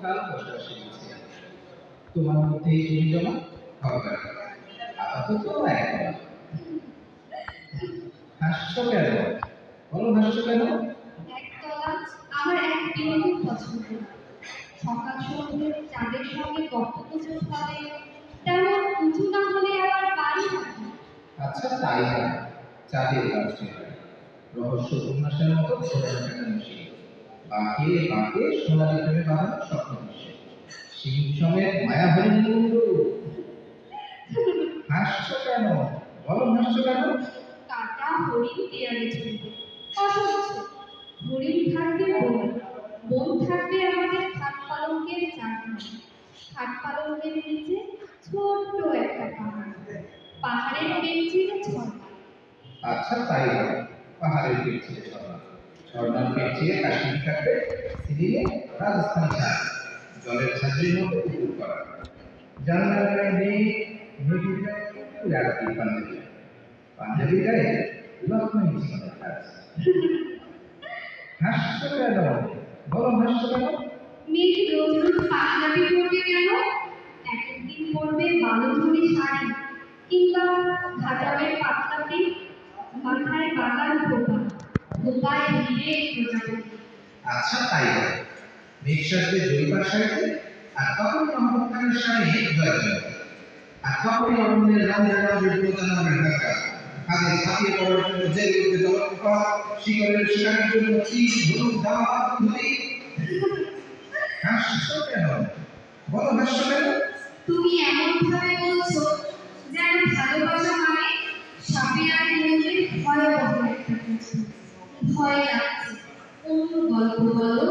কাল বসে শিখেছি। তোমার মধ্যে এই জমি জমা হবে আপাতত এখন। হাসছো কেন? বলো হাসছো কেন? একতলা আমার এক বিন্দু পছন্দ না। সকাল সন্ধ্যে চাঁদের সঙ্গে গল্পগুজব করে, তেমন উঁচু না হলে আবার বাড়ি থাকে। আচ্ছা তাই না, চাঁদের কাছে রহস্য উপন্যাসের মতো ছোটখাটো মিশে বাঁকে বাঁকে সোনালি প্রেমে বাঁধানো স্বপ্ন মিশে সিং সমেত মায়া হরিণ মুন্ডু। হাসছো কেন? বলো হাসছো কেন? কাটা হরিণ দেয়ালে ঝুলবে, অসহ্য। হরিণ থাকবে বন, বন থাকবে আমাদের খাট পালঙ্কের চারখানা। খাট পালঙ্কের নিচে ছোট্ট একটা পাহাড়, পাহাড়ের পেঁচিয়ে ঝর্ণা। আচ্ছা তাই হয়, পাহাড়ের পেঁচিয়ে ঝর্ণা, ঝর্ণার পেঁচিয়ে কাশ্মীর থাকবে, সিরিয়ে রাজস্থান ছাড়, জলের ছাঁচের মতো পুকুর করা, জানলার গায়ে মেঘ, মেঘের গায়ে রাত্রি পাঞ্জাবি, পাঞ্জাবি গায়ে লক্ষ্মণ জীবনের কাজ। হাসছো কেন? বলো হাসছো কেন? মেঘ রোজ রোজ পাঞ্জাবি পরবে কেন? একদিন পরবে বালুচুরি শাড়ি, কিংবা ঘাটাবের পাতলা পিঠ, মাথায় বাগান খোপা, খোপায় হিরে প্রজাপতি। আচ্ছা তাই হয়, মেঘ সাজবে জরিপার শাড়িতে, আর তখন মোহাম্মদ খানের শাড়ি জয় জয়, আর তখনই অরণ্যের রামদের রাজের প্রধানের ঢাকা, কাঁধে ছাপিয়ে পড়ার জন্য জেগে উঠবে জলপ্রপা, শিকড়ের শিকারের জন্য তীর ধনুক দাওয়া ধরি। হাসছো কেন? বলো হাসছো কেন? তুমি এমন ভাবে বলছো যেন ভালোবাসা মানে সাপে আর নেউলের ভয়াবহ একটা কিছু। ভয় লাগছে। অন্য গল্প বলো।